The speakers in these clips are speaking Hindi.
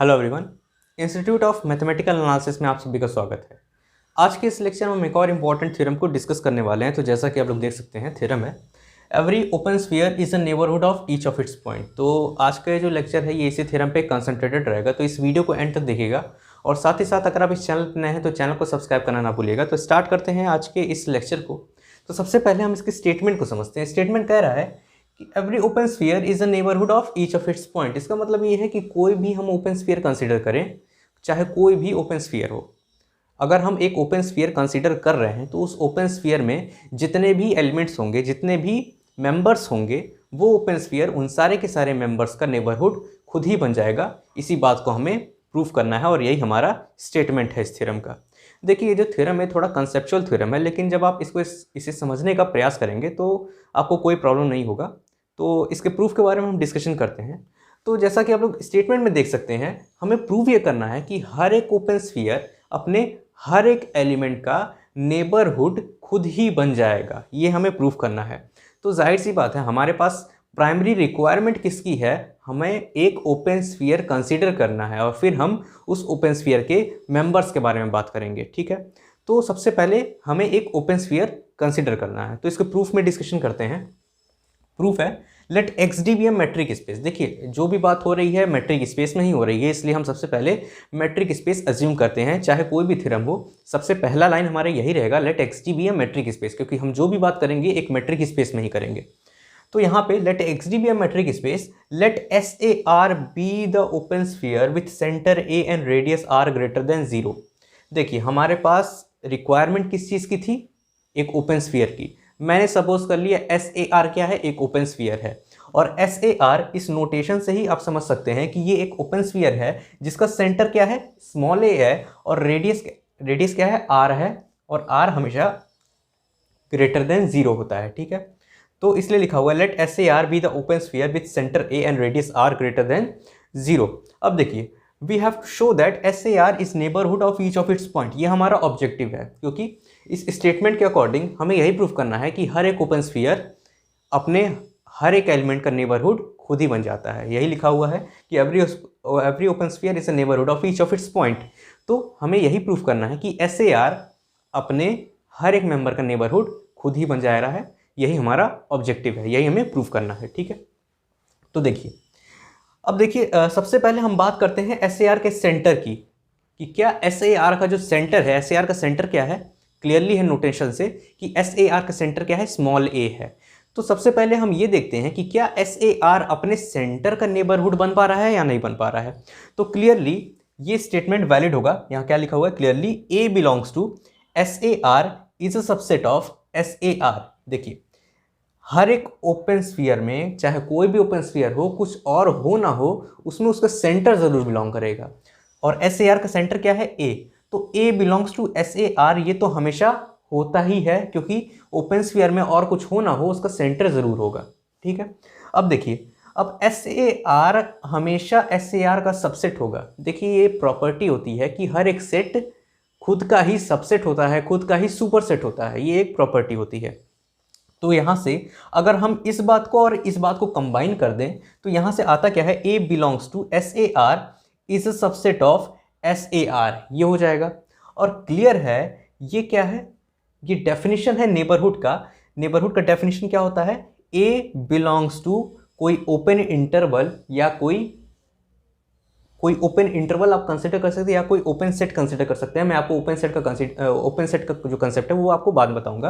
Hello everyone, institute of mathematical analysis में आप सभी का स्वागत है। आज के इस लेक्चर में हम एक और इम्पॉर्टेंट थ्योरम को डिस्कस करने वाले हैं। तो जैसा कि आप लोग देख सकते हैं, थ्योरम है every open sphere is a neighbourhood of each of its point. तो आज का जो लेक्चर है ये इसी थ्योरम पे कंसंट्रेटेड रहेगा, तो इस वीडियो को एंड तक देखिएगा। और साथ ही साथ अगर आप इस चैनल पर नए हैं तो चैनल को सब्सक्राइब करना ना भूलिएगा। तो स्टार्ट करते हैं आज के इस लेक्चर को। तो सबसे पहले हम इसके स्टेटमेंट को समझते हैं। स्टेटमेंट कह रहा है कि every open sphere is a neighbourhood of each of its point. इसका मतलब ये है कि कोई भी हम ओपन स्फीयर कंसीडर करें, चाहे कोई भी ओपन स्फीयर हो, अगर हम एक ओपन स्फीयर कंसीडर कर रहे हैं तो उस ओपन स्फीयर में जितने भी एलिमेंट्स होंगे, जितने भी मेंबर्स होंगे, वो ओपन स्फीयर उन सारे के सारे मेंबर्स का नेबरहुड खुद ही बन जाएगा। इसी बात को हमें प्रूफ करना है और यही हमारा स्टेटमेंट है इस थ्योरम का। देखिए, ये जो थ्योरम है थोड़ा कंसेप्चुअल थ्योरम है, लेकिन जब आप इसे समझने का प्रयास करेंगे तो आपको कोई प्रॉब्लम नहीं होगा। तो इसके प्रूफ के बारे में हम डिस्कशन करते हैं। तो जैसा कि आप लोग स्टेटमेंट में देख सकते हैं, हमें प्रूव ये करना है कि हर एक ओपन स्फीयर अपने हर एक एलिमेंट का नेबरहुड खुद ही बन जाएगा। ये हमें प्रूफ करना है। तो जाहिर सी बात है, हमारे पास प्राइमरी रिक्वायरमेंट किसकी है? हमें एक ओपन स्फीयर कंसीडर करना है और फिर हम उस ओपन स्फीयर के मेंबर्स के बारे में बात करेंगे। ठीक है, तो सबसे पहले हमें एक ओपन स्फीयर कंसीडर करना है। तो इसके प्रूफ में डिस्कशन करते हैं। प्रूफ है let x d be m metric space. देखिए, जो भी बात हो रही है मेट्रिक स्पेस में ही हो रही है, इसलिए हम सबसे पहले मेट्रिक स्पेस अज्यूम करते हैं, चाहे कोई भी थ्योरम हो। सबसे पहला लाइन हमारे यही रहेगा, let x d be m metric space, क्योंकि हम जो भी बात करेंगे एक मेट्रिक स्पेस में ही करेंगे। तो यहाँ पे let x d be m metric space, let S A r be the open sphere with centre a and radius r greater than 0। देखिए, हमारे पास रिक्वायरमेंट किस चीज़ की थी? एक ओपन स्फीयर की। मैंने सपोज कर लिया एस ए आर क्या है? एक ओपन स्फीयर है। और एस ए आर इस नोटेशन से ही आप समझ सकते हैं कि ये एक ओपन स्फीयर है जिसका सेंटर क्या है? स्मॉल ए है, और रेडियस क्या है? आर है, और आर हमेशा ग्रेटर देन 0 होता है। ठीक है, तो इसलिए लिखा हुआ है let S A r be the open sphere with centre a and radius r greater than 0। अब देखिए, we have to show that S A R is neighbourhood of each of its point. ये हमारा ऑब्जेक्टिव है, क्योंकि इस स्टेटमेंट के अकॉर्डिंग हमें यही प्रूफ करना है कि हर एक ओपन स्फीयर अपने हर एक एलिमेंट का नेबरहुड खुद ही बन जाता है। यही लिखा हुआ है कि every open sphere is a neighbourhood of each of its point. तो हमें यही प्रूफ करना है कि एस ए आर अपने हर एक मेंबर का नेबरहुड खुद ही बन जा रहा है। यही हमारा ऑब्जेक्टिव है, यही हमें प्रूफ करना है। ठीक है, तो देखिए, अब देखिए, सबसे पहले हम बात करते हैं एस ए आर के सेंटर की, कि क्या एस ए आर का जो सेंटर है, एस ए आर का सेंटर क्या है? क्लियरली है नोटेशन से कि एस ए आर का सेंटर क्या है? स्मॉल ए है। तो सबसे पहले हम ये देखते हैं कि क्या एस ए आर अपने सेंटर का नेबरहुड बन पा रहा है या नहीं बन पा रहा है। तो क्लियरली ये स्टेटमेंट वैलिड होगा। यहाँ क्या लिखा हुआ है? Clearly a belongs to S A R is a subset of S A r. देखिए, हर एक ओपन स्फीयर में, चाहे कोई भी ओपन स्फीयर हो, कुछ और हो ना हो, उसमें उसका सेंटर जरूर बिलोंग करेगा। और एस ए आर का सेंटर क्या है? ए। तो A belongs to S A R, ये तो हमेशा होता ही है, क्योंकि ओपन स्फीयर में और कुछ हो ना हो उसका सेंटर जरूर होगा। ठीक है, अब देखिए, अब एस ए आर हमेशा एस ए आर का सबसेट होगा। देखिए, ये प्रॉपर्टी होती है कि हर एक सेट खुद का ही सबसेट होता है, खुद का ही सुपर सेट होता है। ये एक प्रॉपर्टी होती है। तो यहाँ से अगर हम इस बात को और इस बात को कंबाइन कर दें तो यहाँ से आता क्या है? A belongs to S A R is a subset of S A R, ये हो जाएगा। और क्लियर है, ये क्या है? ये डेफिनेशन है नेबरहुड का। नेबरहुड का डेफिनेशन क्या होता है? ए बिलोंग्स टू कोई ओपन इंटरवल, या कोई ओपन इंटरवल आप कंसिडर कर सकते हैं, या कोई ओपन सेट कंसिडर कर सकते हैं। मैं आपको ओपन सेट का जो कंसेप्ट है वो आपको बाद में बताऊंगा।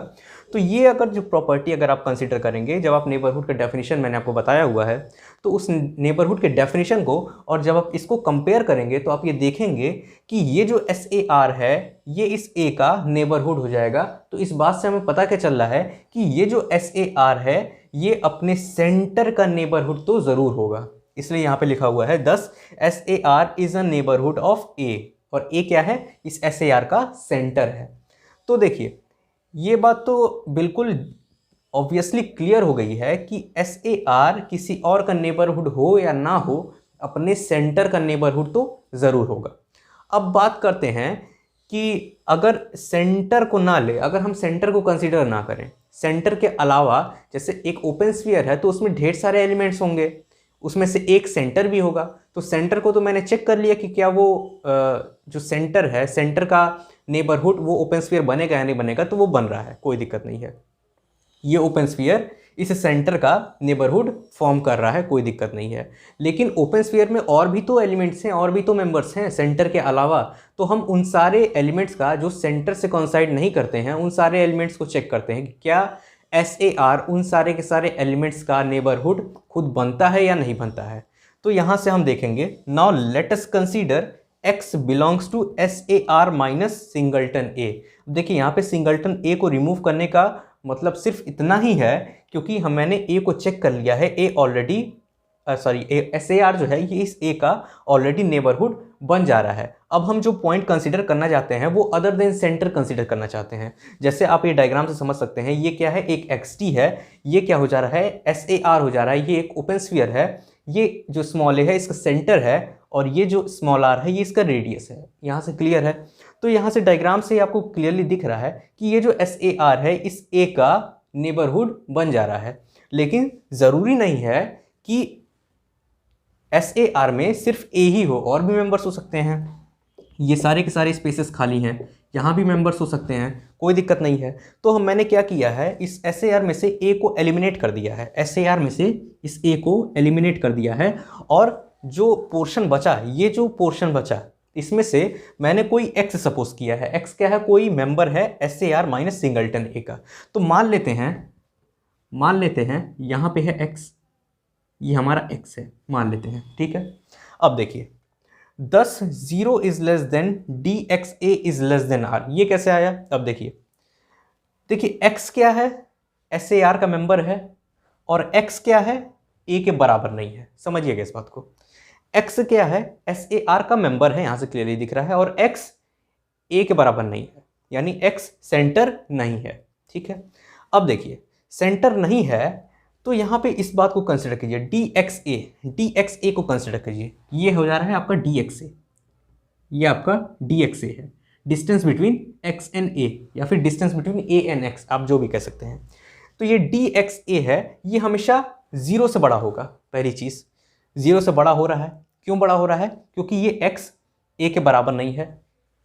तो ये अगर जो प्रॉपर्टी अगर आप कंसिडर करेंगे, जब आप नेबरहुड का डेफिनेशन मैंने आपको बताया हुआ है, तो उस नेबरहुड के डेफिनेशन को और जब आप इसको कंपेयर करेंगे तो आप ये देखेंगे कि ये जो एस ए आर है ये इस ए का नेबरहुड हो जाएगा। तो इस बात से हमें पता क्या चल रहा है कि ये जो एस ए आर है ये अपने सेंटर का नेबरहुड तो जरूर होगा। इसलिए यहाँ पे लिखा हुआ है 10 S A R is a neighbourhood of A, और ए क्या है? इस एस ए आर का सेंटर है। तो देखिए, ये बात तो बिल्कुल ऑब्वियसली क्लियर हो गई है कि एस ए आर किसी और का नेबरहुड हो या ना हो, अपने सेंटर का नेबरहुड तो ज़रूर होगा। अब बात करते हैं कि अगर सेंटर को ना ले, अगर हम सेंटर को कंसीडर ना करें, सेंटर के अलावा जैसे एक ओपन स्फीयर है तो उसमें ढेर सारे एलिमेंट्स होंगे, उसमें से एक सेंटर भी होगा। तो सेंटर को तो मैंने चेक कर लिया कि क्या वो जो सेंटर है, सेंटर का नेबरहुड वो ओपन स्फीयर बनेगा या नहीं बनेगा, तो वो बन रहा है, कोई दिक्कत नहीं है। ये ओपन स्फीयर इस सेंटर का नेबरहुड फॉर्म कर रहा है, कोई दिक्कत नहीं है। लेकिन ओपन स्फीयर में और भी तो एलिमेंट्स हैं, और भी तो मेंबर्स हैं सेंटर के अलावा। तो हम उन सारे एलिमेंट्स का जो सेंटर से कोइंसाइड नहीं करते हैं, उन सारे एलिमेंट्स को चेक करते हैं कि क्या SAR उन सारे के सारे एलिमेंट्स का नेबरहुड खुद बनता है या नहीं बनता है। तो यहाँ से हम देखेंगे, now let us consider x belongs to SAR minus singleton A। देखिए यहाँ पे सिंगल्टन A को रिमूव करने का मतलब सिर्फ इतना ही है, क्योंकि मैंने A को चेक कर लिया है, A ऑलरेडी SAR जो है ये इस A का ऑलरेडी नेबरहुड बन जा रहा है। अब हम जो पॉइंट कंसीडर करना चाहते हैं वो अदर देन सेंटर कंसीडर करना चाहते हैं। जैसे आप ये डायग्राम से समझ सकते हैं, ये क्या है, एक XT है, ये क्या हो जा रहा है, SAR हो जा रहा है, ये एक ओपन स्फीयर है, ये जो स्मॉल a है इसका सेंटर है, और ये जो स्मॉल r है ये इसका रेडियस है। यहाँ से क्लियर है। तो यहाँ से डायग्राम से आपको क्लियरली दिख रहा है कि ये जो SAR है इस A का नेबरहुड बन जा रहा है। लेकिन ज़रूरी नहीं है कि SAR में सिर्फ A ही हो, और भी मेंबर्स हो सकते हैं। ये सारे के सारे स्पेसेस खाली हैं, यहाँ भी मेंबर्स हो सकते हैं, कोई दिक्कत नहीं है। तो मैंने क्या किया है, इस SAR में से A को एलिमिनेट कर दिया है, SAR में से इस A को एलिमिनेट कर दिया है, और जो पोर्शन बचा, ये जो पोर्शन बचा इसमें से मैंने कोई x सपोज किया है। x क्या है, कोई मेंबर है SAR माइनस सिंगल्टन A का। तो मान लेते हैं यहाँ पे है x, ये हमारा x है, मान लेते हैं, ठीक है। अब देखिए 10 0 is less then DXA is less then R, ये कैसे आया। अब देखिए x क्या है, SAR का मेंबर है, और x क्या है, A के बराबर नहीं है। समझिएगा इस बात को, x क्या है, SAR का मेंबर है, यहां से क्लियरली दिख रहा है, और x A के बराबर नहीं है, यानी x सेंटर नहीं है, ठीक है। अब देखिए सेंटर नहीं है, तो यहाँ पे इस बात को कंसिडर कीजिए, DXA को कंसिडर कीजिए। ये हो जा रहा है आपका DXA, ये आपका DXA है, distance between x and A, या फिर distance between A and x, आप जो भी कह सकते हैं। तो ये DXA है, ये हमेशा 0 से बड़ा होगा। पहली चीज़, 0 से बड़ा हो रहा है, क्यों बड़ा हो रहा है, क्योंकि ये x A के बराबर नहीं है,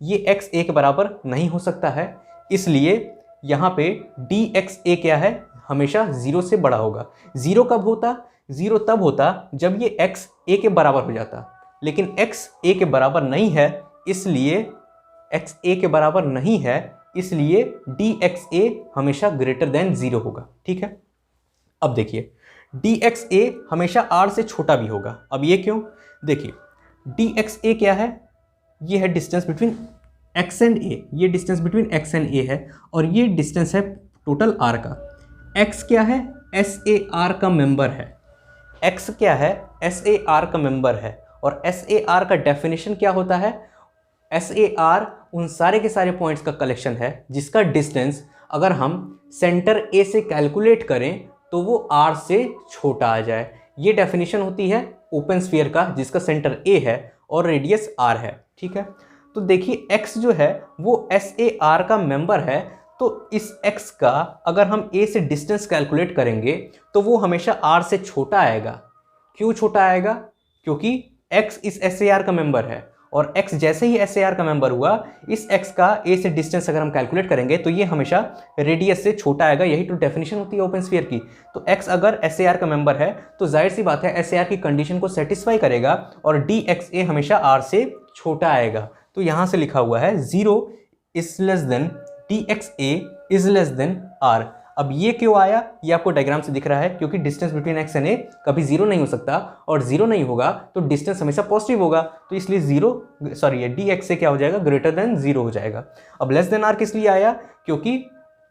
ये x A के बराबर नहीं हो सकता है, इसलिए यहाँ पे DXA क्या है, हमेशा 0 से बड़ा होगा। 0 कब होता, 0 तब होता जब ये x A के बराबर हो जाता, लेकिन x A के बराबर नहीं है, इसलिए x A के बराबर नहीं है, इसलिए DXA हमेशा ग्रेटर देन 0 होगा, ठीक है। अब देखिए DXA हमेशा R से छोटा भी होगा। अब ये क्यों, देखिए DXA क्या है, ये है distance between x and A, ये distance between x and A है, और ये डिस्टेंस है टोटल R का। x क्या है, SAR का मेंबर है, x क्या है, SAR का मेंबर है, और SAR का डेफिनेशन क्या होता है, SAR उन सारे के सारे पॉइंट्स का कलेक्शन है जिसका डिस्टेंस अगर हम सेंटर A से कैलकुलेट करें तो वो R से छोटा आ जाए। ये डेफिनेशन होती है ओपन स्फीयर का जिसका सेंटर A है और रेडियस R है, ठीक है। तो देखिए x जो है वो SAR का मेंबर है, तो इस x का अगर हम A से डिस्टेंस कैलकुलेट करेंगे तो वो हमेशा R से छोटा आएगा। क्यों छोटा आएगा, क्योंकि x इस SAR का मेंबर है, और x जैसे ही SAR का मेंबर हुआ, इस x का A से डिस्टेंस अगर हम कैलकुलेट करेंगे तो ये हमेशा रेडियस से छोटा आएगा। यही तो डेफिनेशन होती है ओपन स्फीयर की। तो x अगर SAR का मेंबर है तो जाहिर सी बात है SAR की कंडीशन को सेटिस्फाई करेगा, और DXA हमेशा R से छोटा आएगा। तो यहाँ से लिखा हुआ है 0 is less then DXA is less then R। अब ये क्यों आया, ये आपको डायग्राम से दिख रहा है, क्योंकि distance between x and a कभी 0 नहीं हो सकता, और 0 नहीं होगा तो डिस्टेंस हमेशा पॉजिटिव होगा, तो इसलिए ये DXA क्या हो जाएगा, ग्रेटर देन 0 हो जाएगा। अब लेस देन R किस लिए आया, क्योंकि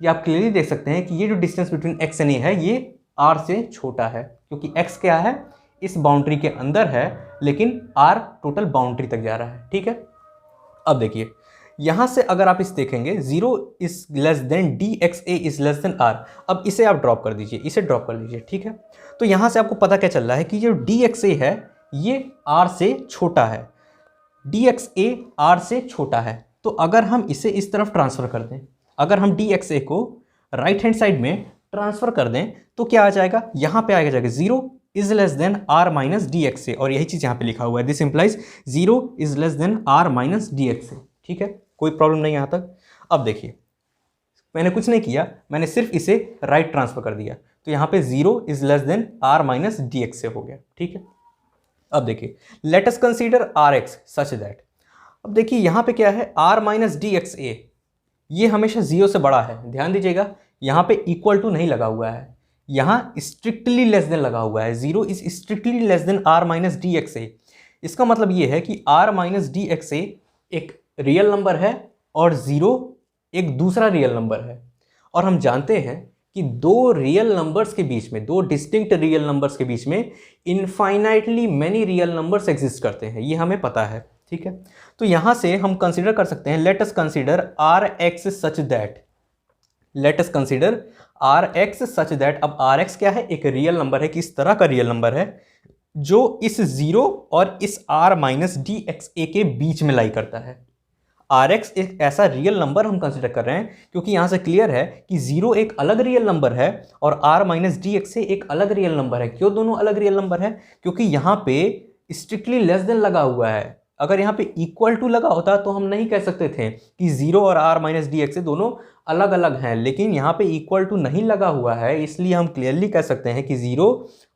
ये आप क्लियरली देख सकते हैं कि ये जो distance between x and a है ये R से छोटा है, क्योंकि x क्या है, इस बाउंड्री के अंदर है, लेकिन R टोटल बाउंड्री तक जा रहा है, ठीक है। अब देखिए यहाँ से अगर आप इस देखेंगे 0 is less then DXA is less then R। अब इसे आप ड्रॉप कर दीजिए, इसे ड्रॉप कर दीजिए, ठीक है। तो यहाँ से आपको पता क्या चल रहा है कि जो DXA है ये R से छोटा है, DXA R से छोटा है। तो अगर हम इसे इस तरफ ट्रांसफ़र कर दें, अगर हम DXA को राइट हैंड साइड में ट्रांसफ़र कर दें तो क्या आ जाएगा, यहाँ पे आ जाएगा 0 is less than are minus D x से, और यही चीज़ यहाँ पे लिखा हुआ है, this implies 0 is less than are minus D x से। ठीक है, कोई प्रॉब्लम नहीं यहाँ तक। अब देखिए मैंने कुछ नहीं किया, मैंने सिर्फ इसे राइट ट्रांसफर कर दिया, तो यहाँ पे 0 is less than are minus D x से हो गया। ठीक है, अब देखिए let us consider r x such that, अब देखिए यहाँ पे क्या है, r minus D x a, ये हमेशा 0 से बड़ा है। ध्यान दीजिएगा यहाँ पे इक्वल टू नहीं लगा हुआ है, यहाँ स्ट्रिक्टली लेस देन लगा हुआ है। 0 is strictly less than are minus D x A. इसका मतलब ये है कि R minus D x A एक रियल नंबर है और 0 एक दूसरा रियल नंबर है। और हम जानते हैं कि दो रियल नंबर्स के बीच में, दो डिस्टिंक्ट रियल नंबर्स के बीच में infinitely many real numbers exist करते हैं, ये हमें पता है। ठीक है, तो यहां से हम कंसीडर कर सकते हैं, let us consider r x such that, let us consider r x such that. अब आर एक्स क्या है, एक रियल नंबर है, किस तरह का रियल नंबर है, जो इस 0 और इस आर माइनस डी एक्स ए के बीच में लाई करता है। आर एक्स एक ऐसा रियल नंबर हम कंसिडर कर रहे हैं क्योंकि यहां से क्लियर है कि 0 एक अलग रियल नंबर है और आर माइनस डी एक्स से एक अलग रियल नंबर है। क्यों दोनों अलग रियल नंबर है, क्योंकि यहां पे स्ट्रिक्टली लेस देन लगा हुआ है। अगर यहाँ पे इक्वल टू लगा होता तो हम नहीं कह सकते थे कि 0 और आर माइनस डी एक्स से दोनों अलग अलग हैं, लेकिन यहाँ पे इक्वल टू नहीं लगा हुआ है, इसलिए हम क्लियरली कह सकते हैं कि 0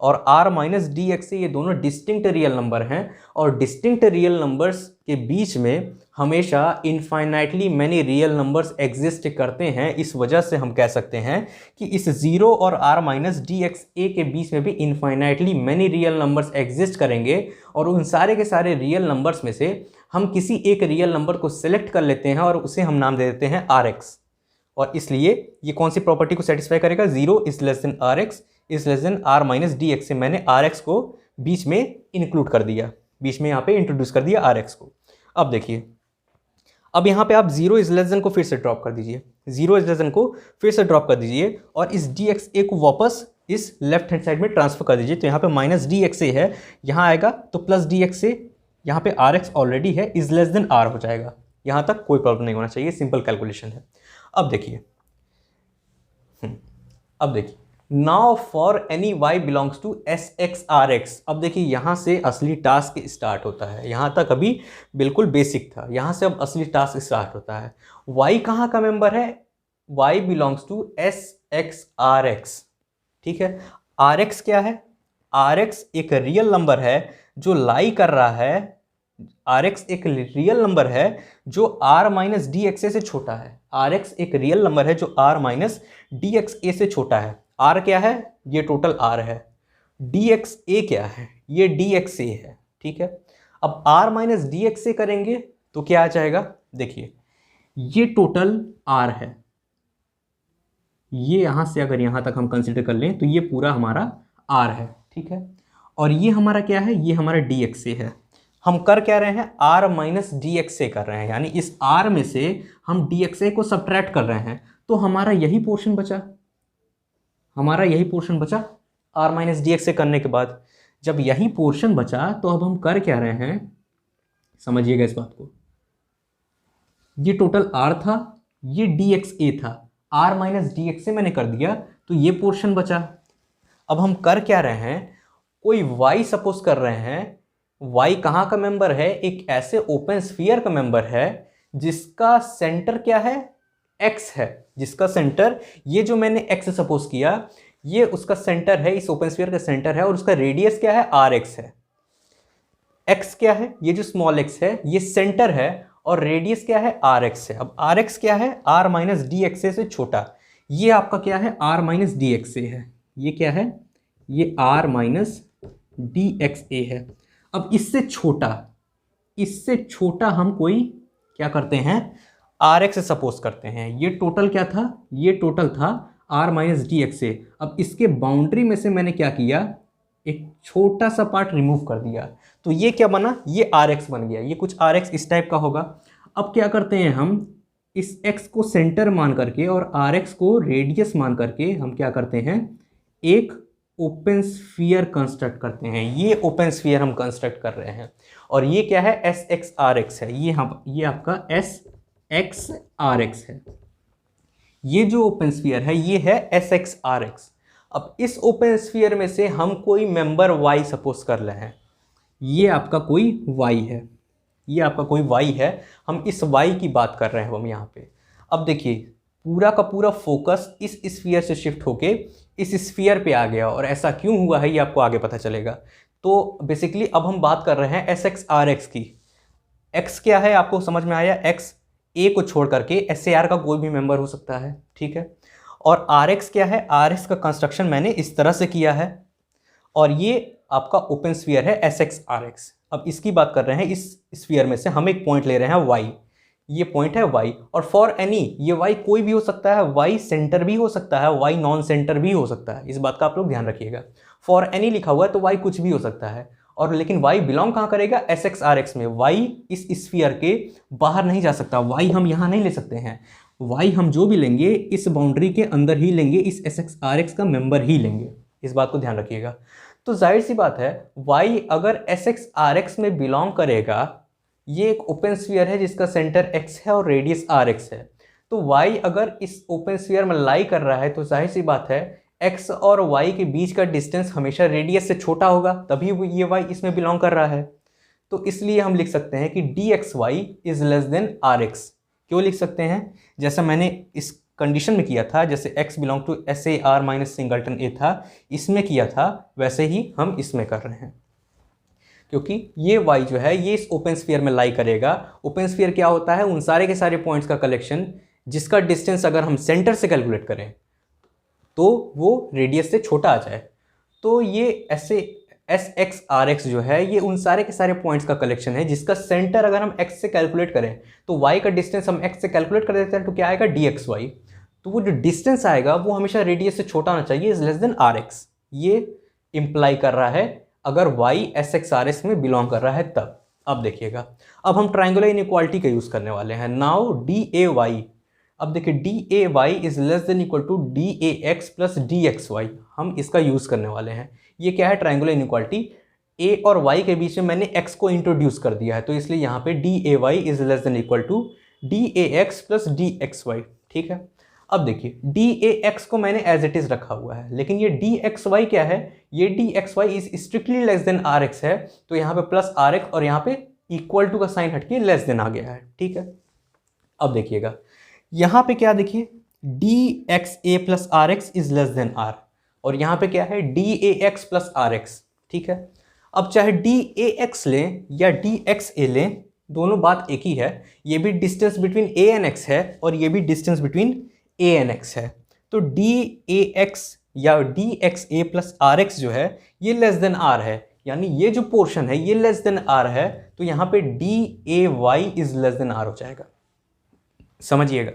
और आर माइनस डी एक्स से ये दोनों डिस्टिंक्ट रियल नंबर हैं और डिस्टिंक्ट रियल नंबर्स के बीच में हमेशा infinitely many real numbers exist करते हैं। इस वजह से हम कह सकते हैं कि इस 0 और आर माइनस डी एक्स ए के बीच में भी infinitely many real numbers exist करेंगे और उन सारे के सारे रियल नंबर्स में से हम किसी एक रियल नंबर को सिलेक्ट कर लेते हैं और उसे हम नाम दे देते हैं आर एक्स। और इसलिए ये कौन सी प्रॉपर्टी को सेटिस्फाई करेगा, 0 is less than r x is less than are minus D x से मैंने आर एक्स को बीच में इंक्लूड कर दिया, बीच में यहाँ पे इंट्रोड्यूस कर दिया आर एक्स को। अब देखिए, अब यहाँ पे आप 0 इज लेस देन को फिर से ड्रॉप कर दीजिए, 0 इज लेस देन को फिर से ड्रॉप कर दीजिए और इस डी एक्स ए को वापस इस लेफ्ट हैंड साइड में ट्रांसफर कर दीजिए। तो यहाँ पे माइनस डी एक्स ए है, यहाँ आएगा तो प्लस डी एक्स ए, यहाँ पे आर एक्स ऑलरेडी है, इज लेस देन आर हो जाएगा। यहाँ तक कोई प्रॉब्लम नहीं होना चाहिए, सिंपल कैलकुलेशन है। अब देखिए, अब देखिए now for any y belongs to S x are x. अब देखिए यहाँ से असली टास्क स्टार्ट होता है, यहाँ तक अभी बिल्कुल बेसिक था, यहाँ से अब असली टास्क स्टार्ट होता है। y कहाँ का मेंबर है, y belongs to S x are x. ठीक है, आर एक्स क्या है, आर एक्स एक रियल नंबर है जो लाई कर रहा है, आर एक्स एक रियल नंबर है जो r minus D x a से छोटा है। आर एक्स एक रियल नंबर है जो r minus D x a से छोटा है। आर क्या है, ये टोटल आर है, डी एक्स ए क्या है, ये डी एक्स ए है। ठीक है, अब आर माइनस डी एक्स ए करेंगे तो क्या आ जाएगा, देखिए ये टोटल आर है, ये यहां से अगर यहां तक हम कंसिडर कर लें तो ये पूरा हमारा आर है। ठीक है, और ये हमारा क्या है, ये हमारा डी एक्स ए है। हम कर क्या रहे हैं, आर माइनस डी एक्स ए कर रहे हैं, यानी इस आर में से हम डी एक्स ए को सब्ट्रैक्ट कर रहे हैं, तो हमारा यही पोर्शन बचा, हमारा यही पोर्शन बचा आर माइनस डी एक्स ए करने के बाद। जब यही पोर्शन बचा तो अब हम कर क्या रहे हैं, समझिएगा इस बात को, ये टोटल आर था, ये डी एक्स ए था, आर माइनस डी एक्स ए मैंने कर दिया तो ये पोर्शन बचा। अब हम कर क्या रहे हैं, कोई y सपोज कर रहे हैं, y कहाँ का मेंबर है, एक ऐसे ओपन स्फीयर का मेंबर है जिसका सेंटर क्या है, x है, जिसका सेंटर, ये जो मैंने x सपोज किया ये उसका सेंटर है, इस ओपन स्फीयर का सेंटर है और उसका रेडियस क्या है, आर एक्स है। x क्या है, ये जो स्मॉल x है ये सेंटर है और रेडियस क्या है, आर एक्स है। अब आर एक्स क्या है, r minus D x a से छोटा, ये आपका क्या है, आर माइनस डी एक्स ए है, ये क्या है, ये आर माइनस डी एक्स ए है। अब इससे छोटा हम कोई क्या करते हैं, आर एक्स सपोज करते हैं। ये टोटल क्या था, ये टोटल था आर माइनस डी एक्स ए। अब इसके बाउंड्री में से मैंने क्या किया, एक छोटा सा पार्ट रिमूव कर दिया, तो ये क्या बना, ये आर एक्स बन गया, ये कुछ आर एक्स इस टाइप का होगा। अब क्या करते हैं हम, इस x को सेंटर मान करके और आर एक्स को रेडियस मान करके हम क्या करते हैं, एक ओपन स्फीयर कंस्ट्रक्ट करते हैं। ये ओपन स्फीयर हम कंस्ट्रक्ट कर रहे हैं और ये क्या है, एस एक्स आर एक्स है, ये आपका एस एक्स आर एक्स है। ये जो ओपन स्फीयर है ये है एस एक्स आर एक्स। अब इस ओपन स्फीयर में से हम कोई मेंबर y सपोज कर रहे हैं, ये आपका कोई y है, ये आपका कोई y है, हम इस y की बात कर रहे हैं हम यहाँ पे। अब देखिए पूरा का पूरा फोकस इस स्फीयर से शिफ्ट होके इस स्फीयर पे आ गया, और ऐसा क्यों हुआ है ये आपको आगे पता चलेगा। तो बेसिकली अब हम बात कर रहे हैं एस एक्स आर एक्स की। x क्या है आपको समझ में आया, x a को छोड़ करके एस ए आर का कोई भी मेंबर हो सकता है, ठीक है। और आर एक्स क्या है, आर एक्स का कंस्ट्रक्शन मैंने इस तरह से किया है, और ये आपका ओपन स्फीयर है एस एक्स आर एक्स। अब इसकी बात कर रहे हैं, इस स्फीयर में से हम एक पॉइंट ले रहे हैं y, ये पॉइंट है y, और फॉर एनी, ये y कोई भी हो सकता है, y सेंटर भी हो सकता है, y नॉन सेंटर भी हो सकता है, इस बात का आप लोग ध्यान रखिएगा। फॉर एनी लिखा हुआ है तो y कुछ भी हो सकता है, और लेकिन y बिलोंग कहाँ करेगा, एस एक्स आर एक्स में। y इस स्फीयर के बाहर नहीं जा सकता, y हम यहाँ नहीं ले सकते हैं, y हम जो भी लेंगे इस बाउंड्री के अंदर ही लेंगे, इस एस एक्स आर एक्स का मेंबर ही लेंगे, इस बात को ध्यान रखिएगा। तो जाहिर सी बात है y अगर एस एक्स आर एक्स में बिलोंग करेगा, ये एक ओपन स्फीयर है जिसका सेंटर x है और रेडियस आर एक्स है, तो y अगर इस ओपन स्फीयर में लाई कर रहा है तो जाहिर सी बात है x और y के बीच का डिस्टेंस हमेशा रेडियस से छोटा होगा, तभी ये y इसमें बिलोंग कर रहा है। तो इसलिए हम लिख सकते हैं कि dxy is less then rx। क्यों लिख सकते हैं, जैसा मैंने इस कंडीशन में किया था, जैसे x belong to S A R minus singleton A था, इसमें किया था, वैसे ही हम इसमें कर रहे हैं। क्योंकि ये y जो है ये इस ओपन स्फीयर में लाई करेगा। ओपन स्फीयर क्या होता है, उन सारे के सारे पॉइंट्स का कलेक्शन जिसका डिस्टेंस अगर हम सेंटर से कैलकुलेट करें तो वो रेडियस से छोटा आ जाए। तो ये ऐसे एस एक्स आर एक्स जो है ये उन सारे के सारे पॉइंट्स का कलेक्शन है जिसका सेंटर अगर हम x से कैलकुलेट करें तो y का डिस्टेंस हम x से कैलकुलेट कर देते हैं तो क्या आएगा dxy। तो वो जो डिस्टेंस आएगा वो हमेशा रेडियस से छोटा होना चाहिए, is less than r x. ये इंप्लाई कर रहा है अगर y S x are x में बिलोंग कर रहा है तब। अब देखिएगा, अब हम ट्राइंगुलर इनइक्वालिटी का यूज़ करने वाले हैं। नाउ डी ए वाई, अब देखिए d A Y is less than equal to d A x plus d x y, हम इसका यूज़ करने वाले हैं। ये क्या है, ट्राइंगुलर इनइक्वालिटी। a और y के बीच में मैंने x को इंट्रोड्यूस कर दिया है, तो इसलिए यहाँ पे D A Y is less than equal to d A x plus d x y, ठीक है। अब देखिए डी ए एक्स को मैंने एज इट इज़ रखा हुआ है, लेकिन ये डी एक्स वाई क्या है, ये d x y is strictly less than r x है, तो यहाँ पे प्लस आर एक्स और यहाँ पे इक्वल टू का साइन हटके लेस देन आ गया है, ठीक है। अब देखिएगा यहाँ पे क्या, देखिए d x A plus are x is less than r, और यहाँ पे क्या है d A x plus are x, ठीक है। अब चाहे डी ए एक्स लें या डी एक्स ए लें, दोनों बात एक ही है। ये भी distance between A and X है और ये भी distance between A and X है। तो डी ए एक्स या D x A plus are X जो है ये लेस देन आर है, यानी ये जो पोर्शन है ये लेस देन आर है, तो यहाँ पे D A Y is less than R हो जाएगा। समझिएगा,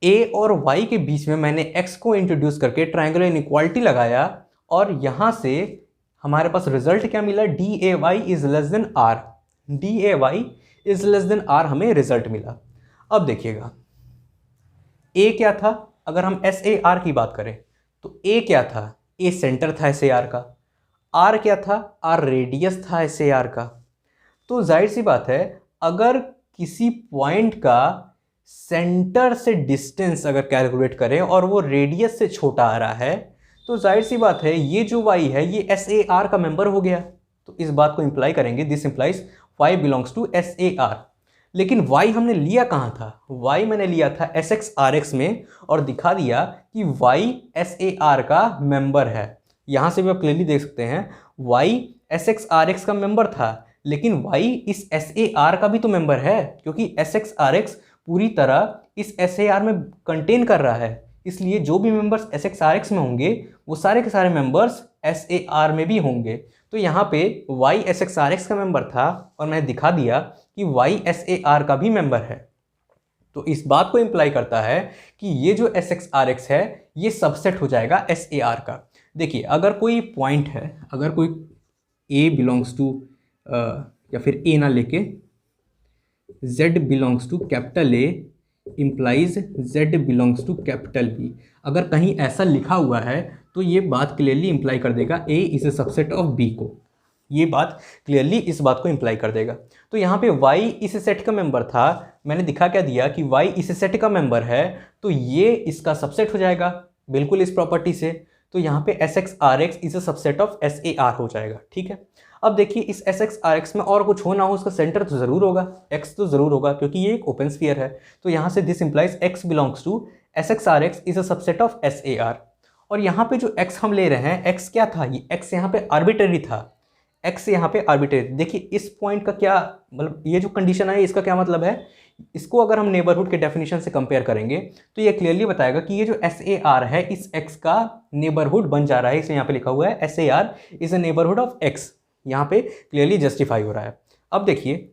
a और y के बीच में मैंने x को इंट्रोड्यूस करके ट्रायंगुलर इनइक्वालिटी लगाया, और यहाँ से हमारे पास रिजल्ट क्या मिला, D A Y is less than R, D A Y is less than R हमें रिजल्ट मिला। अब देखिएगा a क्या था, अगर हम एस ए आर की बात करें तो a क्या था, a सेंटर था एस ए आर का, r क्या था, r रेडियस था एस ए आर का। तो जाहिर सी बात है अगर किसी पॉइंट का सेंटर से डिस्टेंस अगर कैलकुलेट करें और वो रेडियस से छोटा आ रहा है, तो जाहिर सी बात है ये जो y है ये एस ए आर का मेंबर हो गया। तो इस बात को इंप्लाई करेंगे, this implies y belongs to S A R. लेकिन y हमने लिया कहाँ था, y मैंने लिया था एस एक्स आर एक्स में, और दिखा दिया कि y एस ए आर का मेंबर है। यहाँ से भी आप क्लियरली देख सकते हैं y S x are X का मेंबर था, लेकिन y इस एस ए आर का भी तो मेंबर है, क्योंकि एस एक्स आर एक्स पूरी तरह इस एस ए आर में कंटेन कर रहा है। इसलिए जो भी members S x are x में होंगे वो सारे के सारे मेंबर्स एस ए आर में भी होंगे। तो यहाँ पे y S x are X का मेंबर था और मैंने दिखा दिया कि y एस ए आर का भी मेंबर है। तो इस बात को इम्प्लाई करता है कि ये जो एस एक्स आर एक्स है ये सबसेट हो जाएगा एस ए आर का। देखिए अगर कोई पॉइंट है, अगर कोई a बिलोंग्स टू या फिर a ना लेके z belongs to capital A implies z belongs to capital B, अगर कहीं ऐसा लिखा हुआ है तो ये बात क्लियरली इम्प्लाई कर देगा A is a subset of B को, ये बात क्लियरली इस बात को इम्प्लाई कर देगा। तो यहाँ पे y इस सेट का मेंबर था, मैंने दिखा क्या दिया कि y इस सेट का मेंबर है, तो ये इसका सबसेट हो जाएगा बिल्कुल इस प्रॉपर्टी से। तो यहाँ पे S x are x is a subset of S A R हो जाएगा। ठीक है, अब देखिए इस एस एक्स आर एक्स में और कुछ हो ना हो, उसका सेंटर तो ज़रूर होगा, एक्स तो ज़रूर होगा क्योंकि ये एक ओपन स्फीयर है। तो यहाँ से this implies X belongs to S x are x is a subset of S A R. और यहाँ पे जो एक्स हम ले रहे हैं, एक्स क्या था, ये एक्स यहाँ पे आर्बिटरी था, एक्स यहाँ पे आर्बिटरी। देखिए इस पॉइंट का क्या मतलब, ये जो कंडीशन है इसका क्या मतलब है, इसको अगर हम नेबरहुड के डेफिनेशन से कंपेयर करेंगे तो ये क्लियरली बताएगा कि ये जो एस ए आर है इस एक्स का नेबरहुड बन जा रहा है। इसमें यहाँ पे लिखा हुआ है S A R is a neighbourhood of x, यहाँ पे क्लियरली जस्टिफाई हो रहा है। अब देखिए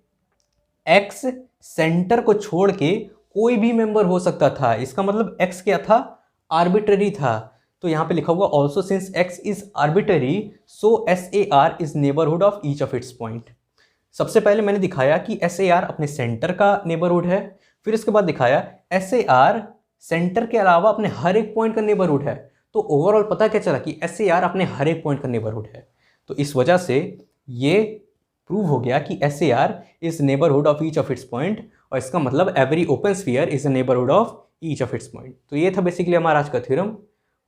एक्स सेंटर को छोड़ के कोई भी मेंबर हो सकता था, इसका मतलब एक्स क्या था, आर्बिटरी था। तो यहाँ पे लिखा हुआ also since x is arbitrary so S A R is neighbourhood of each of its point. सबसे पहले मैंने दिखाया कि एस ए आर अपने सेंटर का नेबरहुड है, फिर इसके बाद दिखाया एस ए आर सेंटर के अलावा अपने हर एक पॉइंट का नेबरहुड है। तो ओवरऑल पता क्या चला कि एस ए आर अपने हर एक पॉइंट का नेबरहुड है। तो इस वजह से ये प्रूव हो गया कि S A R is neighbourhood of each of its point, और इसका मतलब every open sphere is a neighbourhood of each of its point. तो ये था बेसिकली हमारा आज का थ्योरम।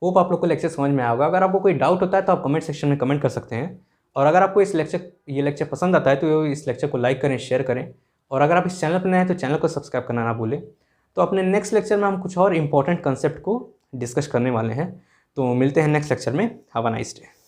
होप आप लोग को लेक्चर समझ में आया होगा। अगर आपको कोई डाउट होता है तो आप कमेंट सेक्शन में कमेंट कर सकते हैं, और अगर आपको ये लेक्चर पसंद आता है तो इस लेक्चर को लाइक करें, शेयर करें, और अगर आप इस चैनल पर नए हैं तो चैनल को सब्सक्राइब करना ना भूलें। तो अपने नेक्स्ट लेक्चर में हम कुछ और इंपॉर्टेंट कंसेप्ट को डिस्कस करने वाले हैं। तो मिलते हैं नेक्स्ट लेक्चर में। Have a nice day.